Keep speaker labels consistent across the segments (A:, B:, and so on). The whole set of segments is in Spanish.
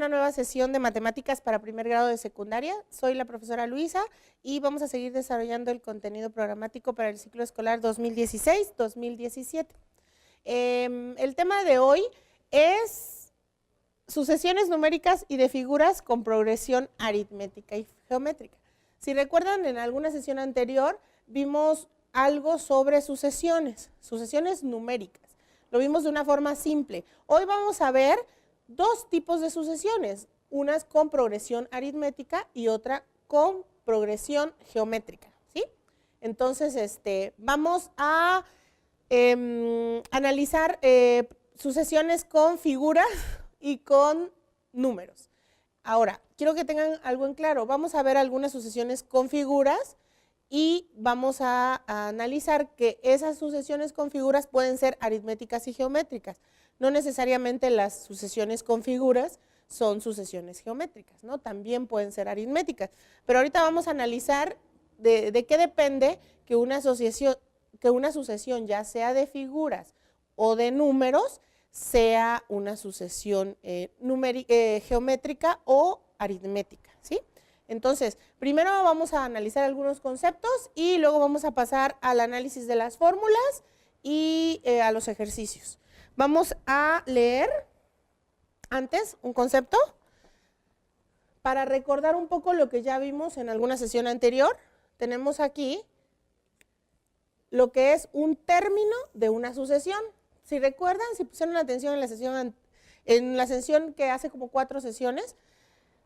A: una nueva sesión de matemáticas para primer grado de secundaria. Soy la profesora Luisa y vamos a seguir desarrollando el contenido programático para el ciclo escolar 2016-2017. El tema de hoy es sucesiones numéricas y de figuras con progresión aritmética y geométrica. Si recuerdan, en alguna sesión anterior vimos algo sobre sucesiones numéricas. Lo vimos de una forma simple. Hoy vamos a ver dos tipos de sucesiones, unas con progresión aritmética y otra con progresión geométrica, ¿sí? Entonces, vamos a analizar sucesiones con figuras y con números. Ahora, quiero que tengan algo en claro. Vamos a ver algunas sucesiones con figuras y vamos a analizar que esas sucesiones con figuras pueden ser aritméticas y geométricas. No necesariamente las sucesiones con figuras son sucesiones geométricas, ¿no? También pueden ser aritméticas. Pero ahorita vamos a analizar de qué depende que una sucesión, ya sea de figuras o de números, sea una sucesión geométrica o aritmética, ¿sí? Entonces, primero vamos a analizar algunos conceptos y luego vamos a pasar al análisis de las fórmulas y a los ejercicios. Vamos a leer antes un concepto para recordar un poco lo que ya vimos en alguna sesión anterior. Tenemos aquí lo que es un término de una sucesión. Si recuerdan, si pusieron atención en la sesión que hace como 4 sesiones,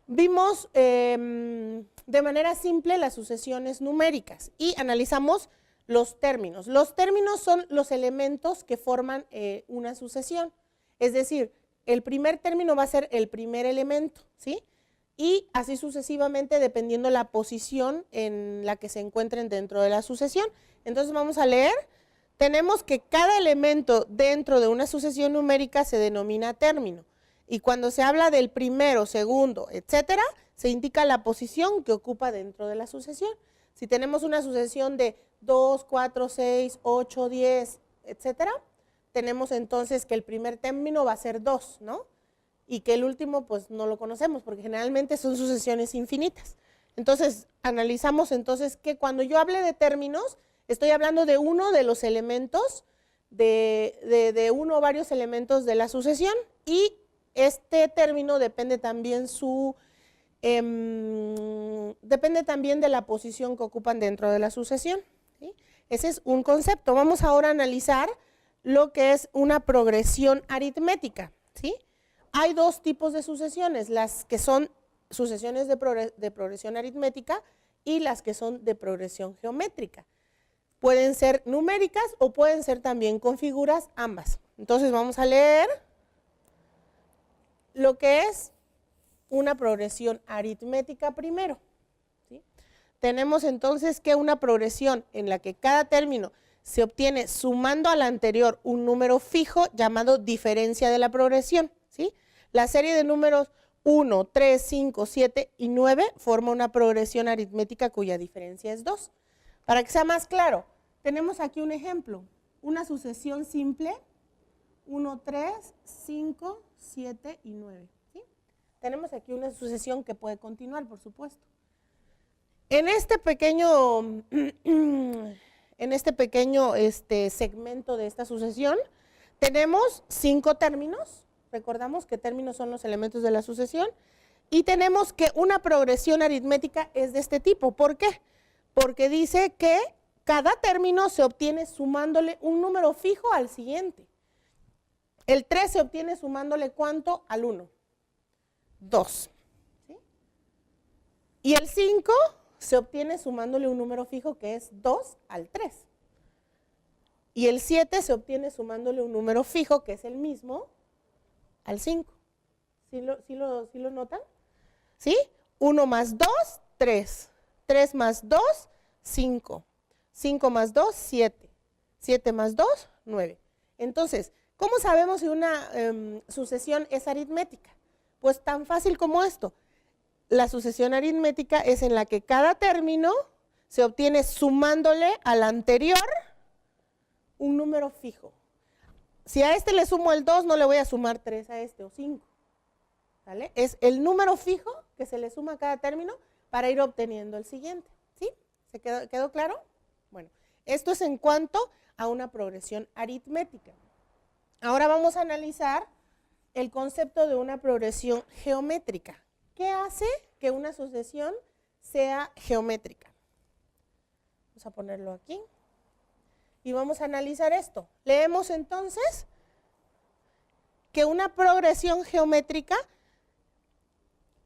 A: vimos de manera simple las sucesiones numéricas y analizamos los términos. Los términos son los elementos que forman una sucesión. Es decir, el primer término va a ser el primer elemento, ¿sí? Y así sucesivamente dependiendo la posición en la que se encuentren dentro de la sucesión. Entonces vamos a leer. Tenemos que cada elemento dentro de una sucesión numérica se denomina término. Y cuando se habla del primero, segundo, etcétera, se indica la posición que ocupa dentro de la sucesión. Si tenemos una sucesión de 2, 4, 6, 8, 10, etcétera, tenemos entonces que el primer término va a ser 2, ¿no? Y que el último, pues no lo conocemos, porque generalmente son sucesiones infinitas. Entonces, analizamos entonces que cuando yo hable de términos, estoy hablando de uno de los elementos, de uno o varios elementos de la sucesión, y este término depende también de la posición que ocupan dentro de la sucesión, ¿sí? Ese es un concepto. Vamos ahora a analizar lo que es una progresión aritmética, ¿sí? Hay dos tipos de sucesiones, las que son sucesiones de progresión aritmética y las que son de progresión geométrica. Pueden ser numéricas o pueden ser también con figuras, ambas. Entonces vamos a leer lo que es una progresión aritmética primero, ¿sí? Tenemos entonces que una progresión en la que cada término se obtiene sumando al anterior un número fijo llamado diferencia de la progresión, ¿sí? La serie de números 1, 3, 5, 7 y 9 forma una progresión aritmética cuya diferencia es 2. Para que sea más claro, tenemos aquí un ejemplo, una sucesión simple, 1, 3, 5, 7 y 9. ¿Sí? Tenemos aquí una sucesión que puede continuar, por supuesto. En este pequeño segmento de esta sucesión tenemos 5 términos. Recordamos que términos son los elementos de la sucesión. Y tenemos que una progresión aritmética es de este tipo. ¿Por qué? Porque dice que cada término se obtiene sumándole un número fijo al siguiente. El 3 se obtiene sumándole ¿cuánto? Al 1. 2. ¿Sí? Y el 5 se obtiene sumándole un número fijo que es 2 al 3. Y el 7 se obtiene sumándole un número fijo que es el mismo al 5. ¿Sí lo notan? ¿Sí? 1 más 2, 3. 3 más 2, 5. 5 más 2, 7. 7 más 2, 9. Entonces, ¿cómo sabemos si una sucesión es aritmética? Pues tan fácil como esto. La sucesión aritmética es en la que cada término se obtiene sumándole al anterior un número fijo. Si a este le sumo el 2, no le voy a sumar 3 a este o 5. ¿vale? Es el número fijo que se le suma a cada término para ir obteniendo el siguiente, ¿sí? ¿Se quedó claro? Bueno, esto es en cuanto a una progresión aritmética. Ahora vamos a analizar el concepto de una progresión geométrica. ¿Qué hace que una sucesión sea geométrica? Vamos a ponerlo aquí. Y vamos a analizar esto. Leemos entonces que una progresión geométrica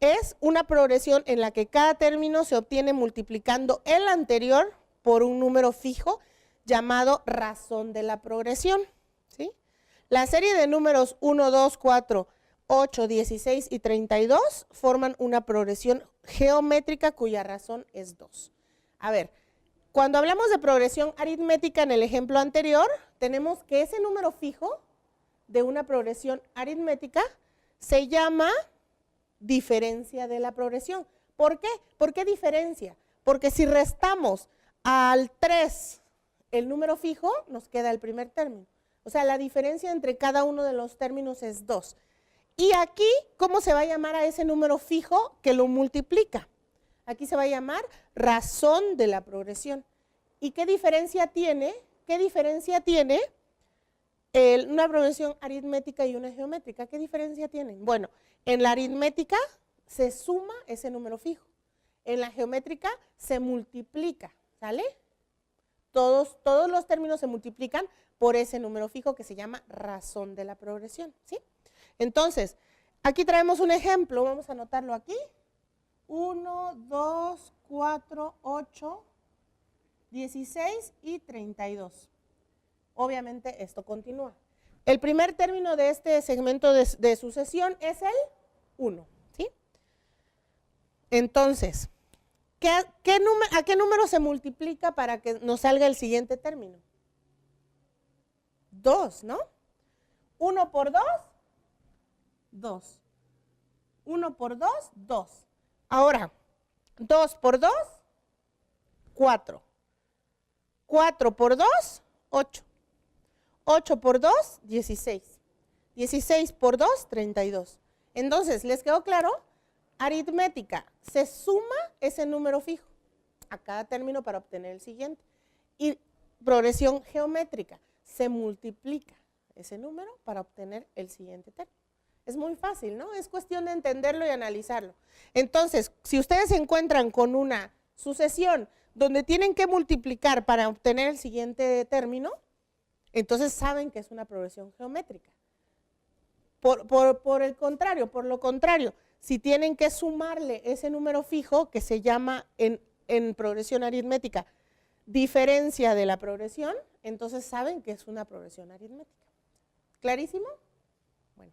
A: es una progresión en la que cada término se obtiene multiplicando el anterior por un número fijo llamado razón de la progresión, ¿sí? La serie de números 1, 2, 4, 8, 16 y 32 forman una progresión geométrica cuya razón es 2. A ver, cuando hablamos de progresión aritmética en el ejemplo anterior, tenemos que ese número fijo de una progresión aritmética se llama diferencia de la progresión. ¿Por qué? ¿Por qué diferencia? Porque si restamos al 3 el número fijo, nos queda el primer término. O sea, la diferencia entre cada uno de los términos es 2. Y aquí, ¿cómo se va a llamar a ese número fijo que lo multiplica? Aquí se va a llamar razón de la progresión. ¿Y qué diferencia tiene? ¿Qué diferencia tiene una progresión aritmética y una geométrica? ¿Qué diferencia tienen? Bueno, en la aritmética se suma ese número fijo. En la geométrica se multiplica, ¿sale? Todos los términos se multiplican por ese número fijo que se llama razón de la progresión, ¿sí? Entonces, aquí traemos un ejemplo, vamos a anotarlo aquí. 1, 2, 4, 8, 16 y 32. Obviamente esto continúa. El primer término de este segmento de sucesión es el 1, ¿sí? Entonces, ¿a qué número se multiplica para que nos salga el siguiente término? 2, ¿no? 1 por 2, 2. 1 por 2, 2. Ahora, 2 por 2, 4. 4 por 2, 8. 8 por 2, 16. 16 por 2, 32. Entonces, ¿les quedó claro? Aritmética, se suma ese número fijo a cada término para obtener el siguiente. Y progresión geométrica, se multiplica ese número para obtener el siguiente término. Es muy fácil, ¿no? Es cuestión de entenderlo y analizarlo. Entonces, si ustedes se encuentran con una sucesión donde tienen que multiplicar para obtener el siguiente término, entonces saben que es una progresión geométrica. Por lo contrario, si tienen que sumarle ese número fijo que se llama en progresión aritmética diferencia de la progresión, entonces saben que es una progresión aritmética. ¿Clarísimo? Bueno,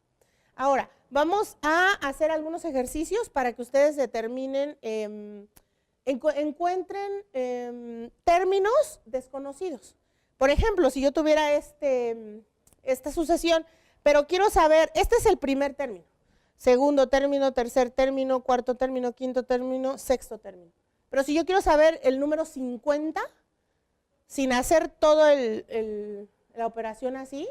A: ahora vamos a hacer algunos ejercicios para que ustedes determinen, encuentren términos desconocidos. Por ejemplo, si yo tuviera esta sucesión, pero quiero saber, este es el primer término, segundo término, tercer término, cuarto término, quinto término, sexto término. Pero si yo quiero saber el número 50, sin hacer toda la operación así,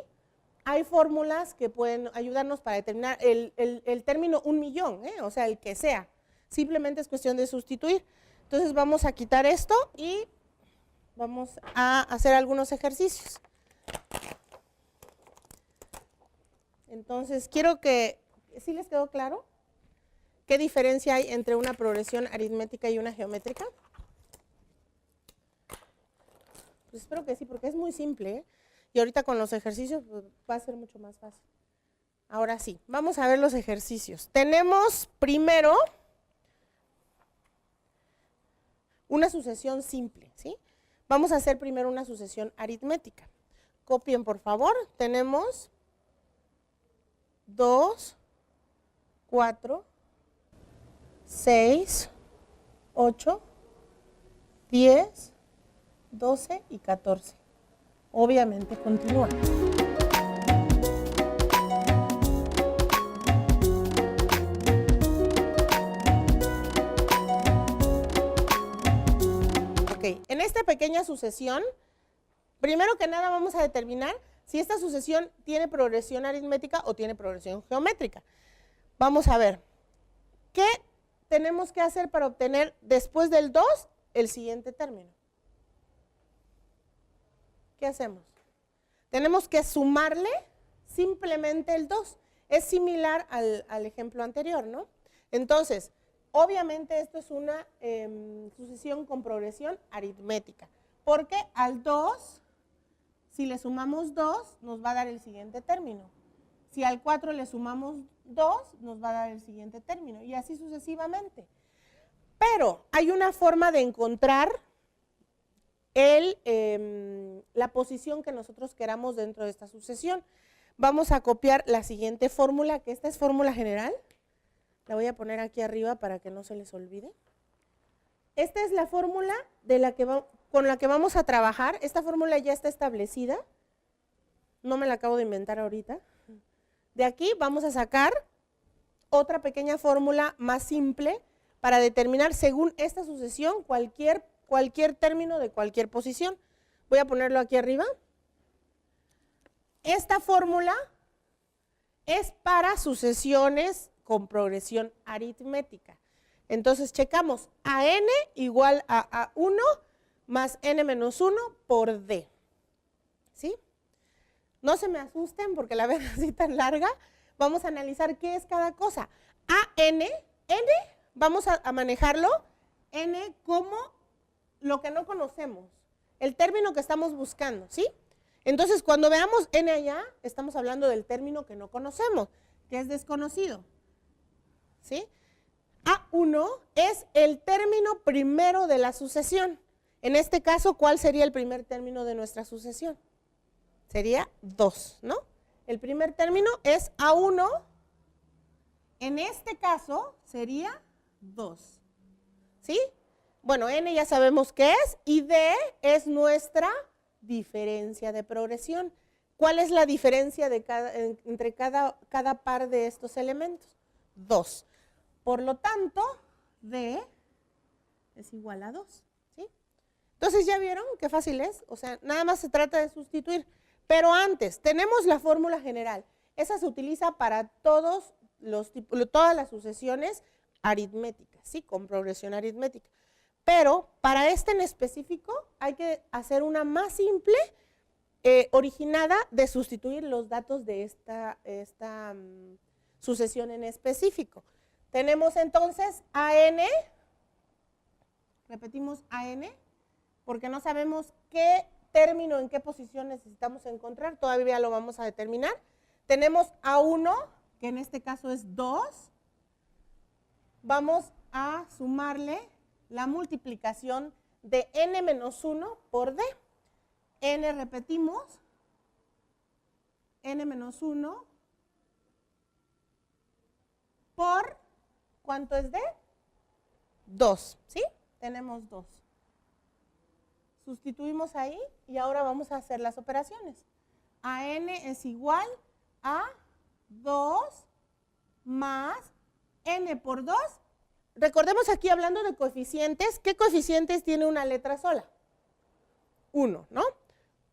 A: hay fórmulas que pueden ayudarnos para determinar el término 1.000.000, o sea, el que sea. Simplemente es cuestión de sustituir. Entonces vamos a quitar esto y vamos a hacer algunos ejercicios. Entonces, quiero que, ¿sí les quedó claro? ¿Qué diferencia hay entre una progresión aritmética y una geométrica? Pues espero que sí, porque es muy simple, ¿eh? Y ahorita con los ejercicios pues, va a ser mucho más fácil. Ahora sí, vamos a ver los ejercicios. Tenemos primero una sucesión simple, ¿sí? Vamos a hacer primero una sucesión aritmética. Copien, por favor. Tenemos 2, 4, 6, 8, 10, 12 y 14. Obviamente continúa. Ok, en esta pequeña sucesión, primero que nada vamos a determinar si esta sucesión tiene progresión aritmética o tiene progresión geométrica. Vamos a ver, ¿qué tenemos que hacer para obtener después del 2 el siguiente término? ¿Qué hacemos? Tenemos que sumarle simplemente el 2. Es similar al ejemplo anterior, ¿no? Entonces, obviamente esto es una sucesión con progresión aritmética, porque al 2, si le sumamos 2, nos va a dar el siguiente término. Si al 4 le sumamos 2, nos va a dar el siguiente término, y así sucesivamente. Pero hay una forma de encontrar la posición que nosotros queramos dentro de esta sucesión. Vamos a copiar la siguiente fórmula, que esta es fórmula general. La voy a poner aquí arriba para que no se les olvide. Esta es la fórmula con la que vamos a trabajar. Esta fórmula ya está establecida. No me la acabo de inventar ahorita. De aquí vamos a sacar otra pequeña fórmula más simple para determinar según esta sucesión cualquier término de cualquier posición. Voy a ponerlo aquí arriba. Esta fórmula es para sucesiones con progresión aritmética. Entonces checamos a n igual a 1 más n menos 1 por d. ¿Sí? No se me asusten porque la ven así tan larga. Vamos a analizar qué es cada cosa. A n vamos a manejarlo, n como lo que no conocemos, el término que estamos buscando, ¿sí? Entonces, cuando veamos n allá, estamos hablando del término que no conocemos, que es desconocido, ¿sí? A1 es el término primero de la sucesión. En este caso, ¿cuál sería el primer término de nuestra sucesión? Sería 2, ¿no? El primer término es A1, en este caso sería 2, ¿sí? Bueno, n ya sabemos qué es, y d es nuestra diferencia de progresión. ¿Cuál es la diferencia entre cada par de estos elementos? 2. Por lo tanto, d es igual a 2, ¿sí? Entonces, ¿ya vieron qué fácil es? O sea, nada más se trata de sustituir. Pero antes, tenemos la fórmula general. Esa se utiliza para todas las sucesiones aritméticas, ¿sí? Con progresión aritmética. Pero para este en específico hay que hacer una más simple, originada de sustituir los datos de esta sucesión en específico. Tenemos entonces AN, repetimos AN, porque no sabemos qué término, en qué posición necesitamos encontrar, todavía lo vamos a determinar. Tenemos A1, que en este caso es 2, vamos a sumarle la multiplicación de n menos 1 por d. N repetimos, n menos 1 por, ¿cuánto es d? 2, ¿sí? Tenemos 2. Sustituimos ahí y ahora vamos a hacer las operaciones. AN es igual a 2 más n por 2. Recordemos aquí hablando de coeficientes, ¿qué coeficientes tiene una letra sola? 1, ¿no?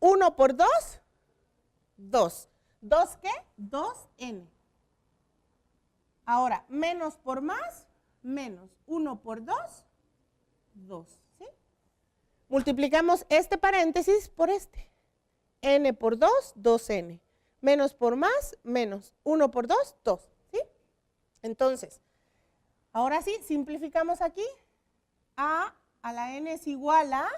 A: 1 por 2, 2. ¿2 qué? 2n. Ahora, menos por más, menos. 1 por 2, 2. ¿Sí? Multiplicamos este paréntesis por este. N por 2, 2n. Menos por más, menos. 1 por 2, 2. ¿Sí? Entonces, ahora sí, simplificamos aquí. A la n es igual a...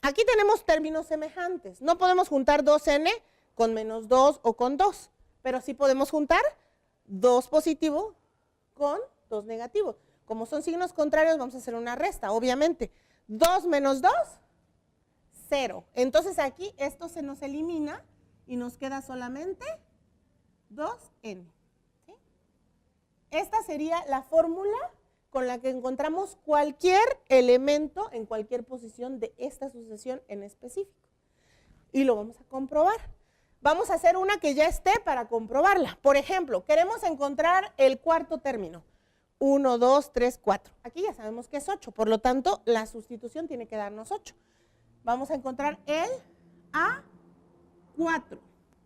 A: Aquí tenemos términos semejantes. No podemos juntar 2n con menos 2 o con 2, pero sí podemos juntar 2 positivo con 2 negativo. Como son signos contrarios, vamos a hacer una resta, obviamente. 2 menos 2, 0. Entonces aquí esto se nos elimina y nos queda solamente 2n. ¿Sí? Esta sería la fórmula con la que encontramos cualquier elemento en cualquier posición de esta sucesión en específico. Y lo vamos a comprobar. Vamos a hacer una que ya esté para comprobarla. Por ejemplo, queremos encontrar el cuarto término. 1, 2, 3, 4. Aquí ya sabemos que es 8, por lo tanto, la sustitución tiene que darnos 8. Vamos a encontrar el A4.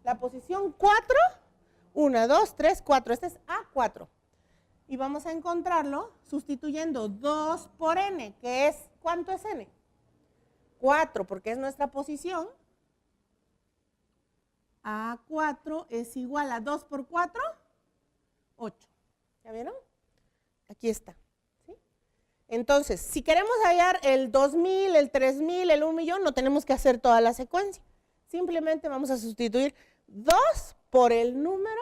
A: La posición 4, 1, 2, 3, 4. Este es A4. y vamos a encontrarlo sustituyendo 2 por n, que es, ¿cuánto es n? 4, porque es nuestra posición. A4 es igual a 2 por 4, 8. ¿Ya vieron? Aquí está. ¿Sí? Entonces, si queremos hallar el 2000, el 3000, el 1.000.000, no tenemos que hacer toda la secuencia. Simplemente vamos a sustituir 2 por el número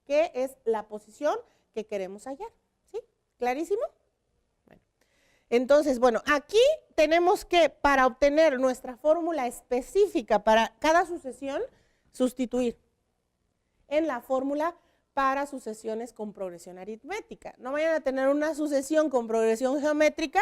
A: que es la posición que queremos hallar. ¿Sí? ¿Clarísimo? Bueno. Entonces, bueno, aquí tenemos que, para obtener nuestra fórmula específica para cada sucesión, sustituir en la fórmula para sucesiones con progresión aritmética. No vayan a tener una sucesión con progresión geométrica,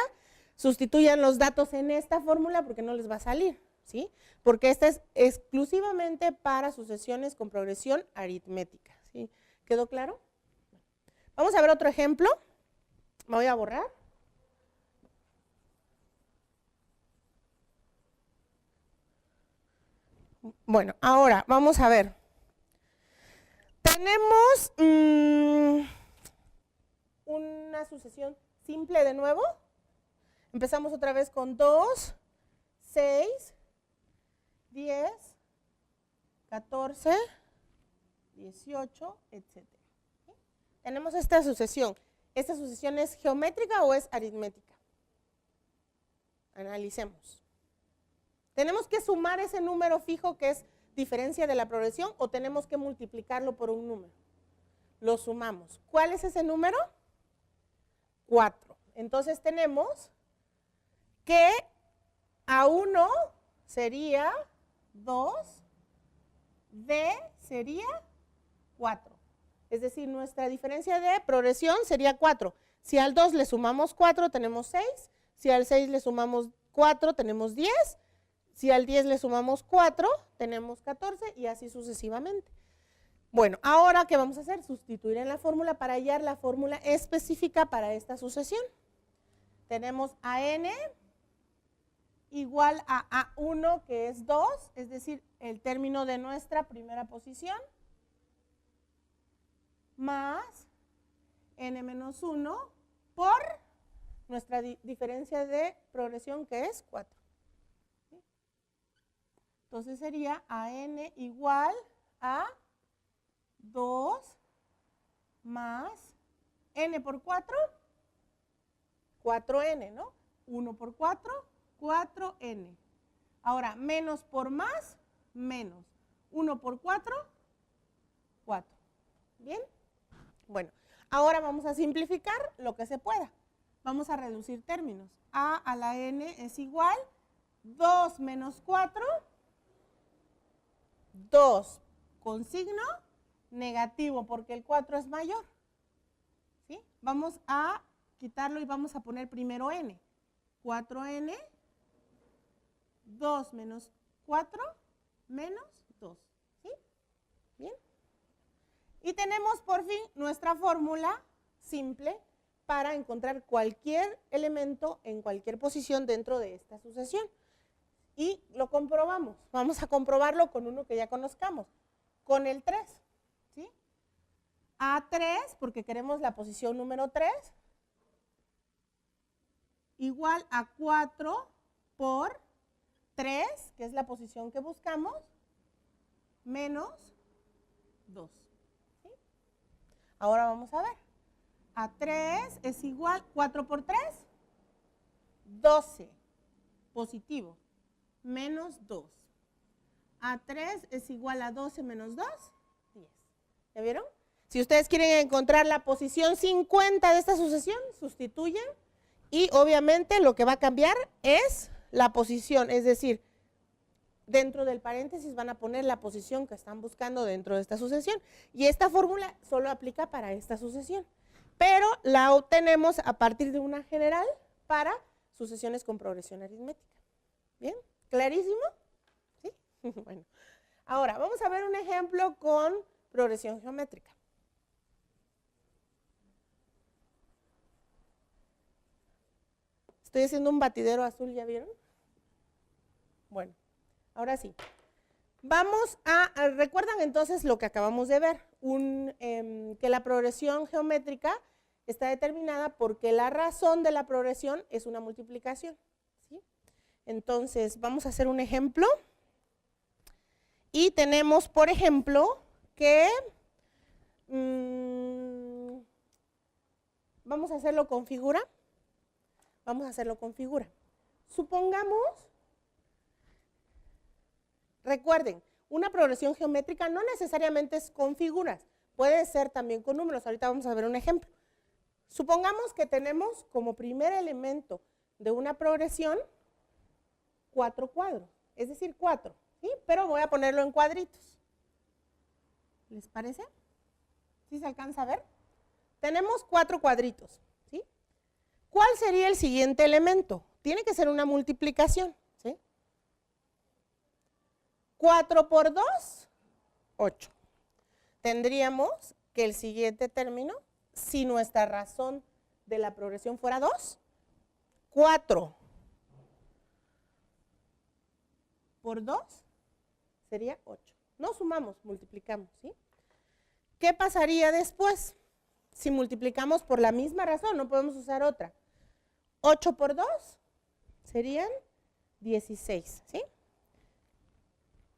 A: sustituyan los datos en esta fórmula porque no les va a salir, ¿sí? Porque esta es exclusivamente para sucesiones con progresión aritmética, ¿sí? ¿Quedó claro? Vamos a ver otro ejemplo. Me voy a borrar. Bueno, ahora vamos a ver. Tenemos una sucesión simple de nuevo. Empezamos otra vez con 2, 6, 10, 14, 18, etc. ¿Sí? Tenemos esta sucesión. ¿Esta sucesión es geométrica o es aritmética? Analicemos. ¿Tenemos que sumar ese número fijo que es diferencia de la progresión o tenemos que multiplicarlo por un número? Lo sumamos. ¿Cuál es ese número? 4. Entonces tenemos que A1 sería 2, D sería 4. Es decir, nuestra diferencia de progresión sería 4. Si al 2 le sumamos 4, tenemos 6. Si al 6 le sumamos 4, tenemos 10. Si al 10 le sumamos 4, tenemos 14 y así sucesivamente. Bueno, ahora, ¿qué vamos a hacer? Sustituir en la fórmula para hallar la fórmula específica para esta sucesión. Tenemos a n igual a A1, que es 2, es decir, el término de nuestra primera posición, más n menos 1 por nuestra diferencia de progresión, que es 4. Entonces sería AN igual a 2 más n por 4, 4n, ¿no? 1 por 4, 4n. Ahora, menos por más, menos. 1 por 4, 4. ¿Bien? Bueno, ahora vamos a simplificar lo que se pueda. Vamos a reducir términos. A a la n es igual 2 menos 4, 2 con signo negativo porque el 4 es mayor. ¿Sí? Vamos a quitarlo y vamos a poner primero n. 4n, 2 menos 4, menos 2. ¿Sí? Bien. Y tenemos por fin nuestra fórmula simple para encontrar cualquier elemento en cualquier posición dentro de esta sucesión. Y lo comprobamos. Vamos a comprobarlo con uno que ya conozcamos, con el 3. ¿Sí? A3, porque queremos la posición número 3, igual a 4 por 3, que es la posición que buscamos, menos 2. ¿Sí? Ahora vamos a ver. A3 es igual, 4 por 3, 12, positivo, menos 2. A3 es igual a 12 menos 2, 10. ¿Ya vieron? Si ustedes quieren encontrar la posición 50 de esta sucesión, sustituyen y obviamente lo que va a cambiar es la posición, es decir, dentro del paréntesis van a poner la posición que están buscando dentro de esta sucesión. Y esta fórmula solo aplica para esta sucesión, pero la obtenemos a partir de una general para sucesiones con progresión aritmética. ¿Bien? ¿Clarísimo? ¿Sí? Bueno, ahora vamos a ver un ejemplo con progresión geométrica. Estoy haciendo un batidero azul, ¿ya vieron? Bueno, ahora sí. Vamos a, ¿recuerdan entonces lo que acabamos de ver? Que la progresión geométrica está determinada porque la razón de la progresión es una multiplicación, ¿sí? Entonces, vamos a hacer un ejemplo. Y tenemos, por ejemplo, que vamos a hacerlo con figura. Vamos a hacerlo con figura. Supongamos, recuerden, una progresión geométrica no necesariamente es con figuras, puede ser también con números. Ahorita vamos a ver un ejemplo. Supongamos que tenemos como primer elemento de una progresión 4 cuadros, es decir, 4, ¿sí? Pero voy a ponerlo en cuadritos. ¿Les parece? ¿Sí se alcanza a ver? Tenemos 4 cuadritos, ¿sí? ¿Cuál sería el siguiente elemento? Tiene que ser una multiplicación, ¿sí? 4 por 2, 8. Tendríamos que el siguiente término, si nuestra razón de la progresión fuera 2, 4 por 2 sería 8. No sumamos, multiplicamos, ¿sí? ¿Qué pasaría después? Si multiplicamos por la misma razón, no podemos usar otra. 8 por 2 serían 16, ¿sí?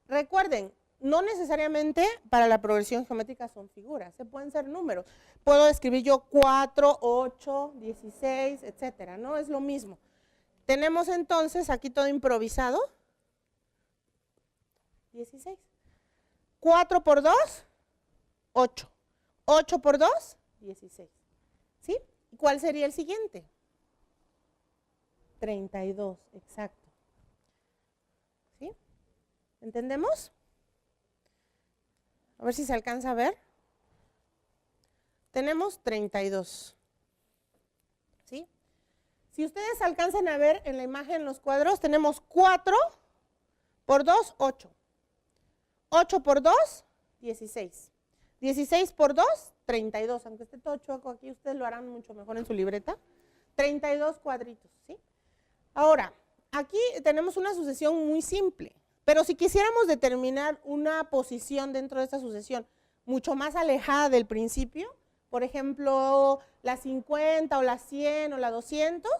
A: Recuerden, no necesariamente para la progresión geométrica son figuras, se pueden ser números. Puedo escribir yo 4, 8, 16, etcétera, ¿no? Es lo mismo. Tenemos entonces aquí todo improvisado. 16. 4 por 2, 8. 8 por 2, 16. ¿Sí? ¿Cuál sería el siguiente? 32, exacto. ¿Sí? ¿Entendemos? A ver si se alcanza a ver. Tenemos 32. ¿Sí? Si ustedes alcanzan a ver en la imagen los cuadros, tenemos 4 por 2, 8. 8 por 2, 16. 16 por 2, 32. Aunque esté todo chueco aquí, ustedes lo harán mucho mejor en su libreta. 32 cuadritos, ¿sí? Ahora, aquí tenemos una sucesión muy simple, pero si quisiéramos determinar una posición dentro de esta sucesión mucho más alejada del principio, por ejemplo, la 50 o la 100 o la 200,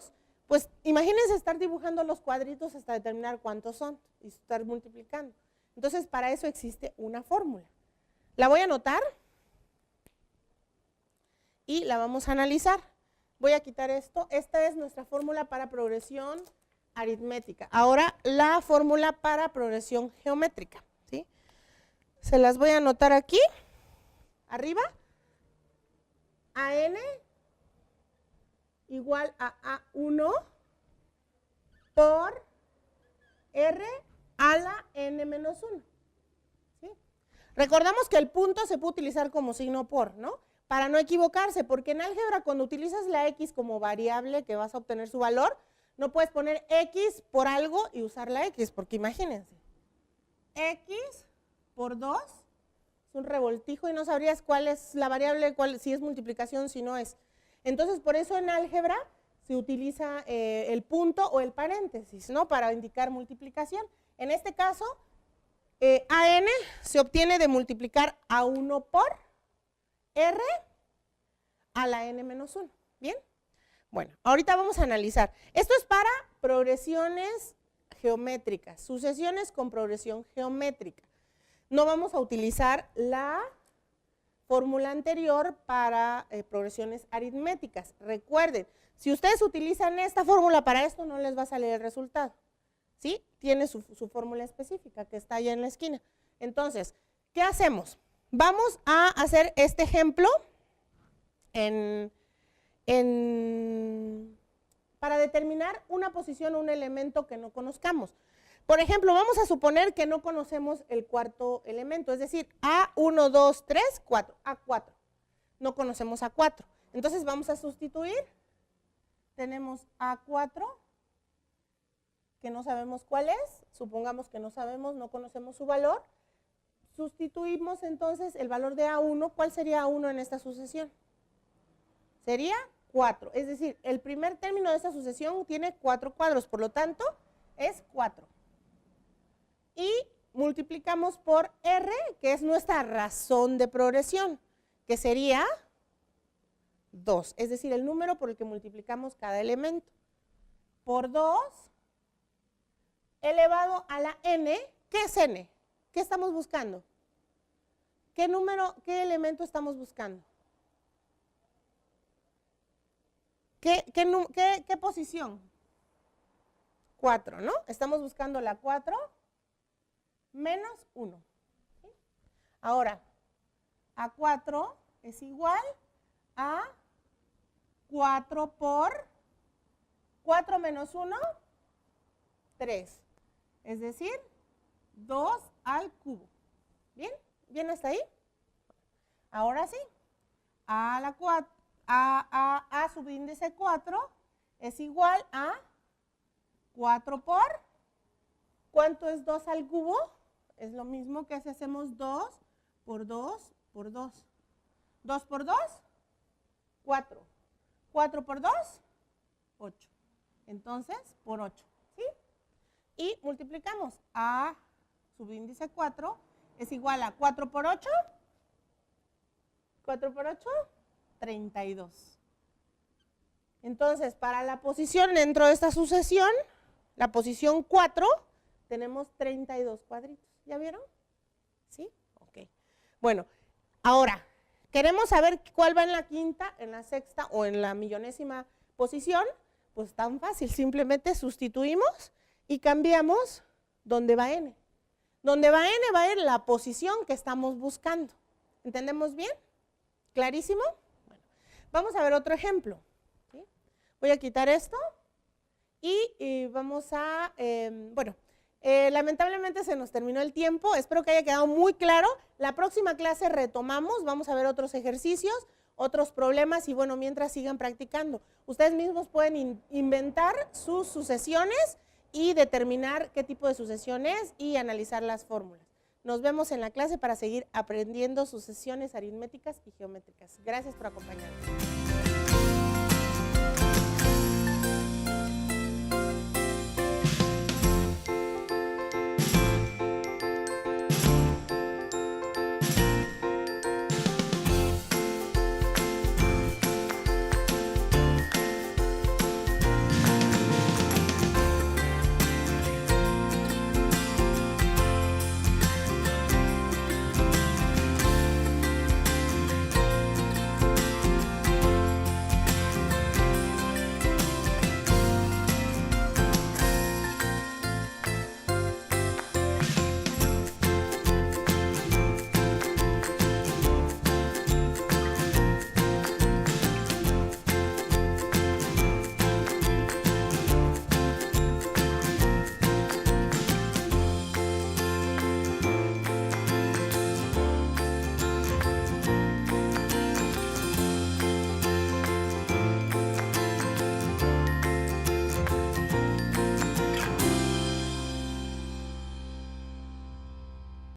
A: pues imagínense estar dibujando los cuadritos hasta determinar cuántos son y estar multiplicando. Entonces, para eso existe una fórmula. La voy a anotar y la vamos a analizar. Voy a quitar esto. Esta es nuestra fórmula para progresión aritmética. Ahora, la fórmula para progresión geométrica, ¿sí? Se las voy a anotar aquí, arriba. AN igual a A1 por R a la n menos 1. ¿Sí? Recordamos que el punto se puede utilizar como signo por, ¿no? Para no equivocarse, porque en álgebra cuando utilizas la x como variable que vas a obtener su valor, no puedes poner x por algo y usar la x, porque imagínense, x por 2 es un revoltijo y no sabrías cuál es la variable, si es multiplicación, si no es. Entonces, por eso en álgebra se utiliza el punto o el paréntesis, ¿no? Para indicar multiplicación. En este caso, AN se obtiene de multiplicar A1 por R a la n menos 1. ¿Bien? Bueno, ahorita vamos a analizar. Esto es para progresiones geométricas, sucesiones con progresión geométrica. No vamos a utilizar la fórmula anterior para progresiones aritméticas. Recuerden, si ustedes utilizan esta fórmula para esto, no les va a salir el resultado. ¿Sí? Tiene su fórmula específica que está allá en la esquina. Entonces, ¿qué hacemos? Vamos a hacer este ejemplo para determinar una posición o un elemento que no conozcamos. Por ejemplo, vamos a suponer que no conocemos el cuarto elemento, es decir, A1, 2, 3, 4, A4. No conocemos A4. Entonces vamos a sustituir. Tenemos A4, que no sabemos cuál es, supongamos que no sabemos, no conocemos su valor. Sustituimos entonces el valor de A1. ¿Cuál sería A1 en esta sucesión? Sería 4, es decir, el primer término de esta sucesión tiene 4 cuadros, por lo tanto, es 4. Y multiplicamos por R, que es nuestra razón de progresión, que sería 2, es decir, el número por el que multiplicamos cada elemento, por 2 elevado a la n. ¿Qué es n? ¿Qué estamos buscando? ¿Qué número, qué elemento estamos buscando? ¿Qué posición? 4, ¿no? Estamos buscando la 4 menos 1. ¿Sí? Ahora, A4 es igual a 4 por 4 menos 1, 3. Es decir, 2 al cubo. ¿Bien? ¿Bien hasta ahí? Ahora sí. A subíndice 4 es igual a 4 por, ¿cuánto es 2 al cubo? Es lo mismo que si hacemos 2 por 2 por 2. 2 por 2, 4. 4 por 2, 8. Entonces, por 8. ¿Sí? Y multiplicamos. A subíndice 4 es igual a 4 por 8. 4 por 8, 32. Entonces, para la posición dentro de esta sucesión, la posición 4, tenemos 32 cuadritos. ¿Ya vieron? ¿Sí? Ok. Bueno, ahora, queremos saber cuál va en la quinta, en la sexta o en la millonésima posición. Pues tan fácil, simplemente sustituimos y cambiamos donde va n. Donde va n va a ir la posición que estamos buscando. ¿Entendemos bien? ¿Clarísimo? Bueno, vamos a ver otro ejemplo. ¿Sí? Voy a quitar esto y vamos a, lamentablemente se nos terminó el tiempo, espero que haya quedado muy claro. La próxima clase retomamos, vamos a ver otros ejercicios, otros problemas y bueno, mientras sigan practicando. Ustedes mismos pueden inventar sus sucesiones y determinar qué tipo de sucesión es y analizar las fórmulas. Nos vemos en la clase para seguir aprendiendo sucesiones aritméticas y geométricas. Gracias por acompañarnos.